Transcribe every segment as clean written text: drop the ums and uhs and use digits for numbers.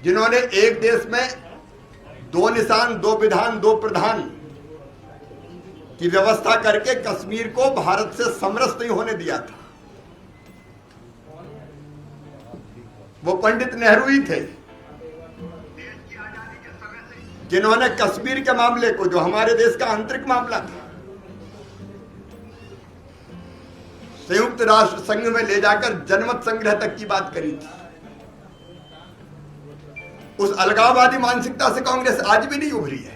जिन्होंने एक देश में दो निशान, दो विधान, दो प्रधान की व्यवस्था करके कश्मीर को भारत से समरस नहीं होने दिया था, वो पंडित नेहरू ही थे, जिन्होंने कश्मीर के मामले को, जो हमारे देश का आंतरिक मामला था, संयुक्त राष्ट्र संघ में ले जाकर जनमत संग्रह तक की बात करी थी। उस अलगाववादी मानसिकता से कांग्रेस आज भी नहीं उभरी है।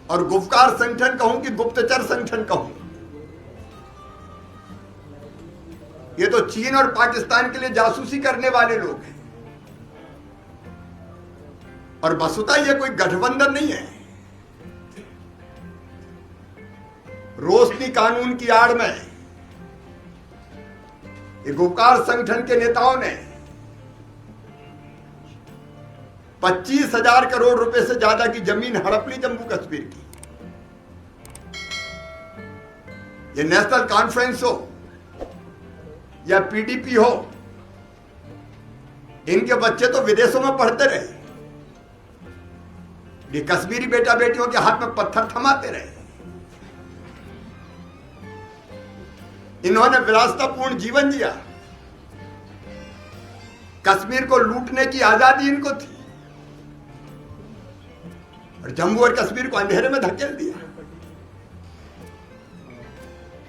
और गुपकार संगठन कहूं कि गुप्तचर संगठन कहूं, ये तो चीन और पाकिस्तान के लिए जासूसी करने वाले लोग हैं। और वस्तुतः ये कोई गठबंधन नहीं है। रोशनी कानून की आड़ में ये गुपकार संगठन के नेताओं ने 25,000 करोड़ रुपए से ज्यादा की जमीन हड़प ली जम्मू कश्मीर की। ये नेशनल कॉन्फ्रेंस हो या पीडीपी हो, इनके बच्चे तो विदेशों में पढ़ते रहे, ये कश्मीरी बेटा बेटियों के हाथ में पत्थर थमाते रहे। इन्होंने विलासितापूर्ण जीवन जिया, कश्मीर को लूटने की आजादी इनको थी, और जम्मू और कश्मीर को अंधेरे में धकेल दिया।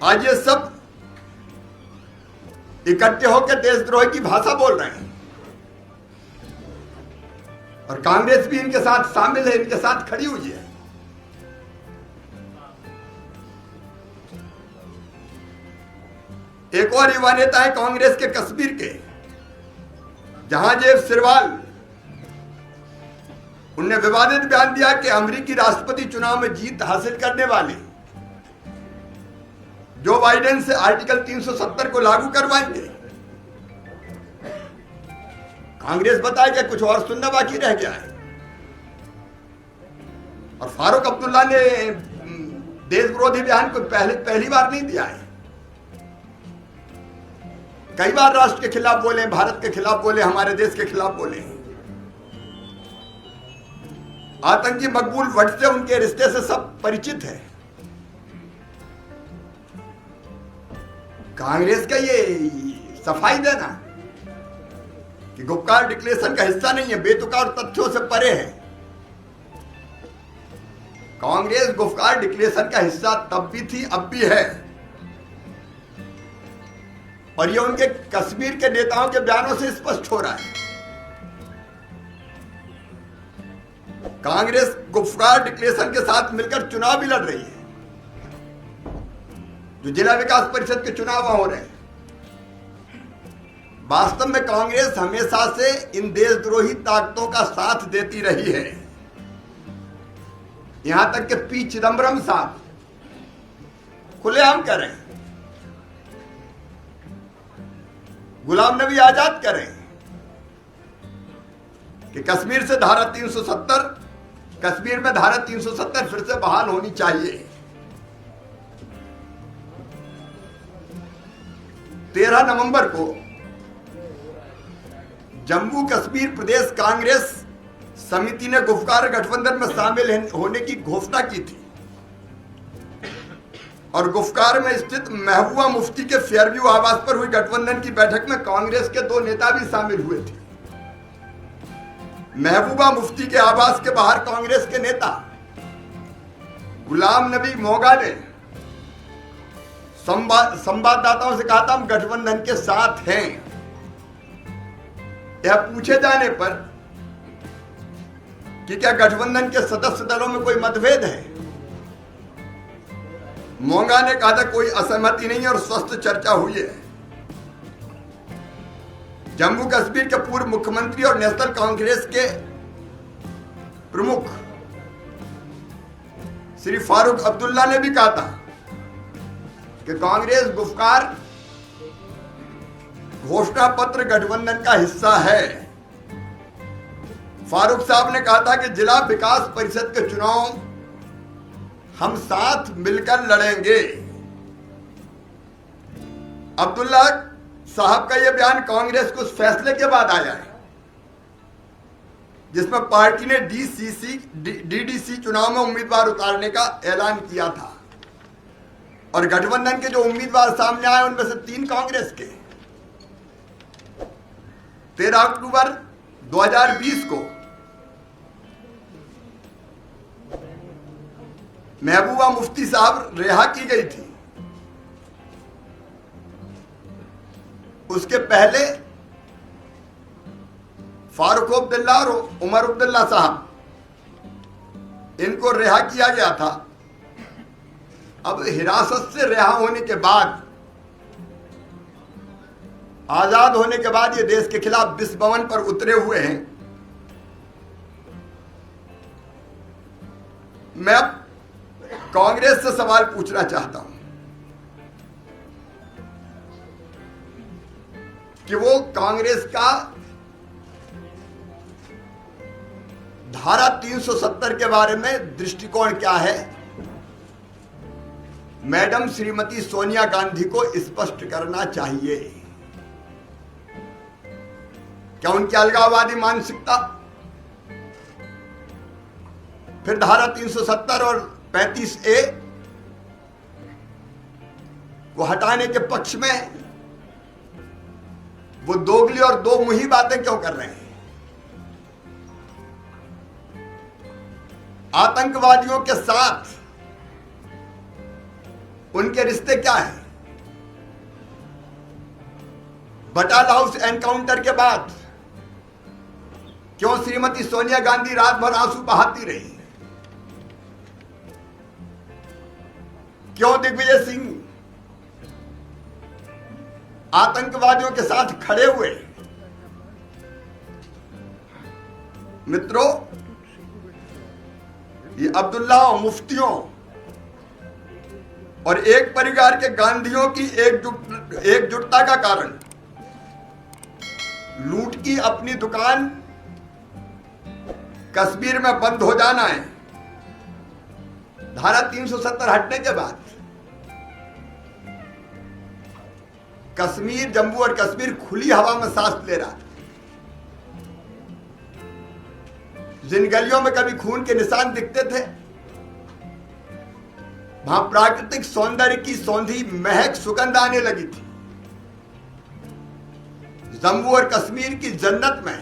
आज ये सब इकट्ठे होकर देशद्रोह की भाषा बोल रहे हैं, और कांग्रेस भी इनके साथ शामिल है, इनके साथ खड़ी हुई है। एक और युवा नेता है कांग्रेस के कश्मीर के, जहांजेब सिरवाल। उनने विवादित बयान दिया कि अमेरिकी राष्ट्रपति चुनाव में जीत हासिल करने वाले जो बाइडेन से आर्टिकल 370 को लागू करवाएंगे। कांग्रेस बताए कि कुछ और सुनना बाकी रह गया है। और फारूक अब्दुल्ला ने देश विरोधी बयान को पहली बार नहीं दिया है। कई बार राष्ट्र के खिलाफ बोले, भारत के खिलाफ बोले, हमारे देश के खिलाफ बोले। आतंकी मकबूल भट्ट से उनके रिश्ते से सब परिचित है। कांग्रेस का ये सफाई देना कि गुपकार डिक्लेरेशन का हिस्सा नहीं है, बेतुका और तथ्यों से परे है। कांग्रेस गुपकार डिक्लेरेशन का हिस्सा तब भी थी, अब भी है। और ये उनके कश्मीर के नेताओं के बयानों से स्पष्ट हो रहा है। कांग्रेस गुपकार डिक्लेरेशन के साथ मिलकर चुनाव भी लड़ रही है। जो जिला विकास परिषद के चुनाव हो रहे हैं, वास्तव में कांग्रेस हमेशा से इन देशद्रोही ताकतों का साथ देती रही है। यहां तक कि पी चिदम्बरम साहब खुलेआम कह रहे हैं, गुलाम नबी आजाद कह रहे हैं कि कश्मीर से धारा 370, कश्मीर में धारा 370 फिर से बहाल होनी चाहिए। 13 नवंबर को जम्मू कश्मीर प्रदेश कांग्रेस समिति ने गुपकार गठबंधन में शामिल होने की घोषणा की थी। और गुपकार में स्थित महबूबा मुफ्ती के फेयरव्यू आवास पर हुई गठबंधन की बैठक में कांग्रेस के 2 नेता भी शामिल हुए थे। महबूबा मुफ्ती के आवास के बाहर कांग्रेस के नेता गुलाम नबी मोगा ने संवाददाताओं से कहा था, हम गठबंधन के साथ हैं। यह पूछे जाने पर कि क्या गठबंधन के सदस्य दलों में कोई मतभेद है, मोंगा ने कहा था कोई असहमति नहीं और स्वस्थ चर्चा हुई है। जम्मू कश्मीर के पूर्व मुख्यमंत्री और नेशनल कांग्रेस के प्रमुख श्री फारूक अब्दुल्ला ने भी कहा था कि कांग्रेस गुपकार घोषणा पत्र गठबंधन का हिस्सा है। फारूक साहब ने कहा था कि जिला विकास परिषद के चुनाव हम साथ मिलकर लड़ेंगे। अब्दुल्ला साहब का यह बयान कांग्रेस के उस फैसले के बाद आया है जिसमें पार्टी ने डीडीसी चुनाव में उम्मीदवार उतारने का ऐलान किया था और गठबंधन के जो उम्मीदवार सामने आए उनमें से 3 कांग्रेस के। 13 अक्टूबर 2020 को महबूबा मुफ्ती साहब रिहा की गई थी। उसके पहले फारूक अब्दुल्ला और उमर अब्दुल्ला साहब इनको रिहा किया गया था। अब हिरासत से रिहा होने के बाद, आजाद होने के बाद ये देश के खिलाफ विश्व भवन पर उतरे हुए हैं। मैं कांग्रेस से सवाल पूछना चाहता हूं कि वो कांग्रेस का धारा 370 के बारे में दृष्टिकोण क्या है। मैडम श्रीमती सोनिया गांधी को स्पष्ट करना चाहिए। क्या उनकी अलगाववादी मानसिकता, फिर धारा 370 और 35A को हटाने के पक्ष में वो दोगली और दो मुही बातें क्यों कर रहे हैं। आतंकवादियों के साथ उनके रिश्ते क्या हैं। बटाला हाउस एनकाउंटर के बाद क्यों श्रीमती सोनिया गांधी रात भर आंसू बहाती रही। क्यों दिग्विजय सिंह आतंकवादियों के साथ खड़े हुए। मित्रों, ये अब्दुल्ला और मुफ्तियों और एक परिवार के गांधियों की एकजुटता का कारण लूट की अपनी दुकान कश्मीर में बंद हो जाना है। धारा 370 हटने के बाद कश्मीर, जम्मू और कश्मीर खुली हवा में सांस ले रहा था। जिन गलियों में कभी खून के निशान दिखते थे, वहां प्राकृतिक सौंदर्य की सौंधी महक सुगंध आने लगी थी। जम्मू और कश्मीर की जन्नत में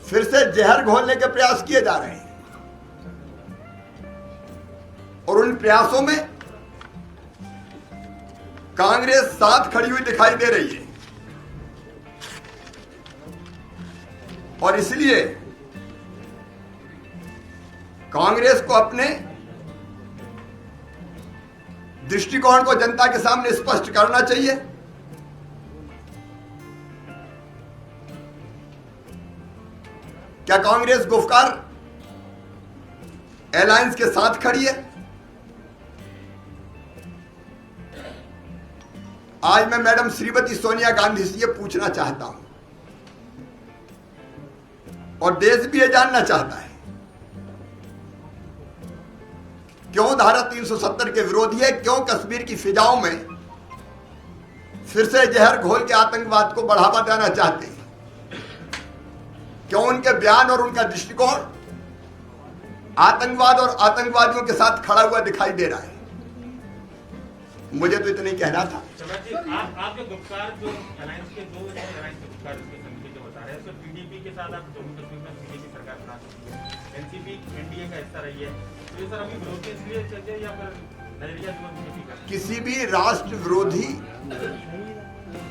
फिर से जहर घोलने के प्रयास किए जा रहे हैं और उन प्रयासों में कांग्रेस साथ खड़ी हुई दिखाई दे रही है। और इसलिए कांग्रेस को अपने दृष्टिकोण को जनता के सामने स्पष्ट करना चाहिए। क्या कांग्रेस गुफकार अलायंस के साथ खड़ी है? आज मैं मैडम श्रीमती सोनिया गांधी से यह पूछना चाहता हूं और देश भी यह जानना चाहता है, क्यों धारा 370 के विरोधी है? क्यों कश्मीर की फिजाओं में फिर से जहर घोल के आतंकवाद को बढ़ावा देना चाहते हैं? क्यों उनके बयान और उनका दृष्टिकोण आतंकवाद और आतंकवादियों के साथ खड़ा हुआ दिखाई दे रहा है? मुझे तो इतना ही कहना था। आपके गुप्तकार जो अलायंस के दो अलायंस के गुप्तकार समिति जो बता रहे हैं, तो पीडीपी के साथ आप जम्मू कश्मीर में बीजेपी सरकार बना सकती है, एनसीपी एनडीए का हिस्सा रही है, तो ये सर अभी विरोधी इसलिए चलते या फिर नजरिया जो बीजेपी का? किसी भी राष्ट्र विरोधी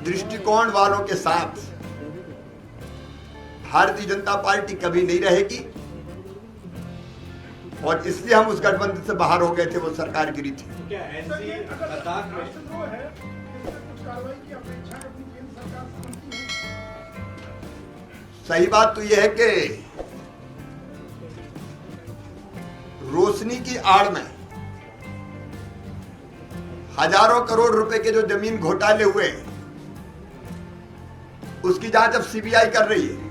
दृष्टिकोण वालों के साथ भारतीय जनता पार्टी कभी नहीं रहेगी और इसलिए हम उस गठबंधन से बाहर हो गए थे। वो सरकार गिरी थी। क्या ऐसी लद्दाख में कुछ कार्रवाई की अपेक्षा है अपनी केंद्र सरकार समझती है? सही बात तो यह है कि रोशनी की आड़ में हजारों करोड़ रुपए के जो जमीन घोटाले हुए उसकी जांच अब सीबीआई कर रही है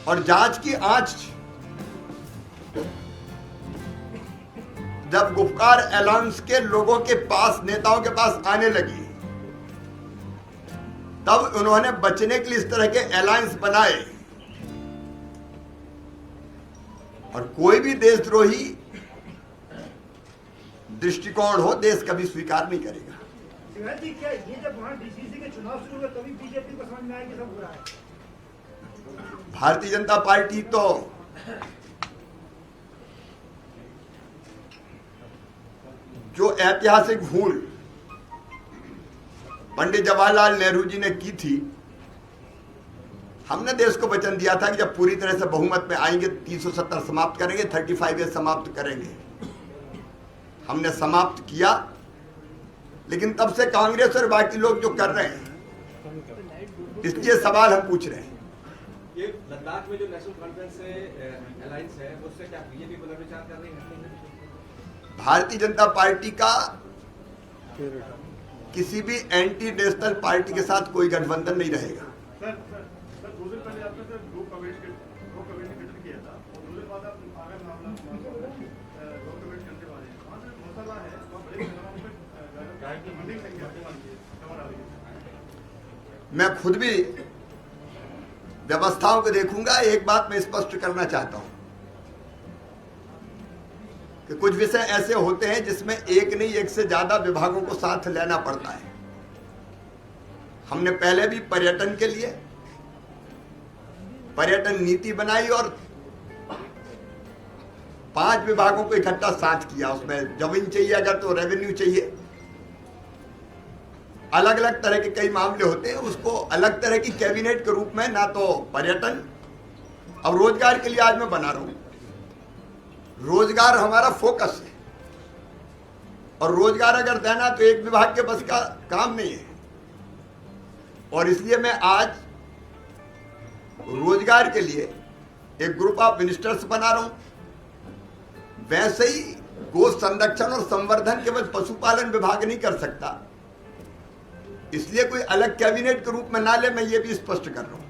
और जांच की आंच जब गुपकार अलायंस के लोगों के पास, नेताओं के पास आने लगी, तब उन्होंने बचने के लिए इस तरह के अलायंस बनाए। और कोई भी देशद्रोही दृष्टिकोण हो, देश कभी स्वीकार नहीं करेगा। शिवराज जी, क्या ये जब वहाँ डीसीसी के चुनाव शुरू हुए तभी बीजेपी को समझ में आया कि सब हो रहा है? भारतीय जनता पार्टी तो जो ऐतिहासिक भूल पंडित जवाहरलाल नेहरू जी ने की थी, हमने देश को वचन दिया था कि जब पूरी तरह से बहुमत में आएंगे 370 समाप्त करेंगे, 35 ईयर समाप्त करेंगे। हमने समाप्त किया, लेकिन तब से कांग्रेस और बाकी लोग जो कर रहे हैं, इसलिए सवाल हम पूछ रहे हैं। ये लद्दाख में जो नेशनल कॉन्फ्रेंस से अलायंस है, उससे क्या बीजेपी पुनर्विचार कर रही है? भारतीय जनता पार्टी का किसी भी एंटी नेशनल पार्टी के साथ कोई गठबंधन नहीं रहेगा। सर 2 दिन पहले आपने सर दो कमेटी ने गठन किया था, और 2 दिन बाद आप आगे मामला दो कमेटी करने वाले हैं। वहाँ से मसला है, वहाँ बड़े पैमाने पे फंडिंग संख्या मैं खुद भी व्यवस्थाओं को देखूंगा। एक बात मैं स्पष्ट करना चाहता हूं कि कुछ विषय ऐसे होते हैं जिसमें एक नहीं, एक से ज्यादा विभागों को साथ लेना पड़ता है। हमने पहले भी पर्यटन के लिए पर्यटन नीति बनाई और 5 विभागों को इकट्ठा साथ किया। उसमें जमीन चाहिए, अगर तो रेवेन्यू चाहिए, अलग अलग तरह के कई मामले होते हैं, उसको अलग तरह की कैबिनेट के रूप में, ना तो पर्यटन। अब रोजगार के लिए आज मैं बना रहा हूं, रोजगार हमारा फोकस है, और रोजगार अगर देना तो एक विभाग के बस का काम नहीं है। और इसलिए मैं आज रोजगार के लिए एक ग्रुप ऑफ मिनिस्टर्स बना रहा हूं। वैसे ही गो संरक्षण और संवर्धन केवल पशुपालन विभाग नहीं कर सकता, इसलिए कोई अलग कैबिनेट के रूप में ना ले, मैं ये भी स्पष्ट कर रहा हूं।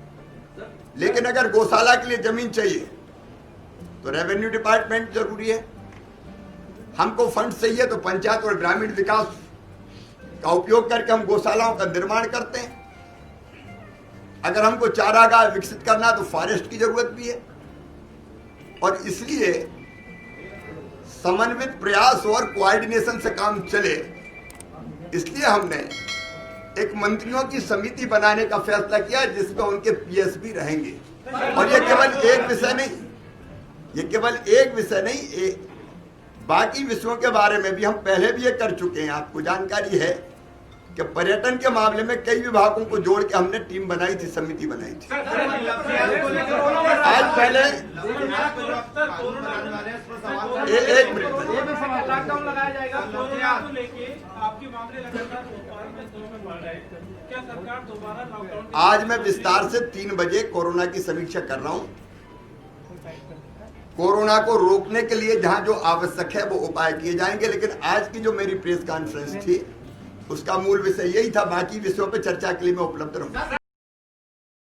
लेकिन अगर गौशाला के लिए जमीन चाहिए तो रेवेन्यू डिपार्टमेंट जरूरी है, हमको फंड चाहिए तो पंचायत और ग्रामीण विकास का उपयोग करके हम गौशालाओं का निर्माण करते हैं। अगर हमको चारागाह विकसित करना तो फॉरेस्ट की जरूरत भी है। और इसलिए समन्वित प्रयास और कोऑर्डिनेशन से काम चले, इसलिए हमने एक मंत्रियों की समिति बनाने का फैसला किया जिसमें उनके पीएस भी रहेंगे। और ये केवल एक विषय नहीं, बाकी विषयों के बारे में भी हम पहले भी ये कर चुके हैं। आपको जानकारी है कि पर्यटन के मामले में कई विभागों को जोड़ के हमने टीम बनाई थी, समिति बनाई थी। आज पहले एक मिनट, लॉकडाउन लगाया जाएगा, कोरोना को लेके आपके मामले लगातार क्या सरकार दोबारा लॉकडाउन? आज मैं विस्तार से 3 बजे कोरोना की समीक्षा कर रहा हूं। कोरोना को रोकने के लिए जहां जो आवश्यक है वो उपाय किए जाएंगे। लेकिन आज की जो मेरी प्रेस कॉन्फ्रेंस थी उसका मूल विषय यही था। बाकी विषयों पर चर्चा के लिए मैं उपलब्ध रहूंगा।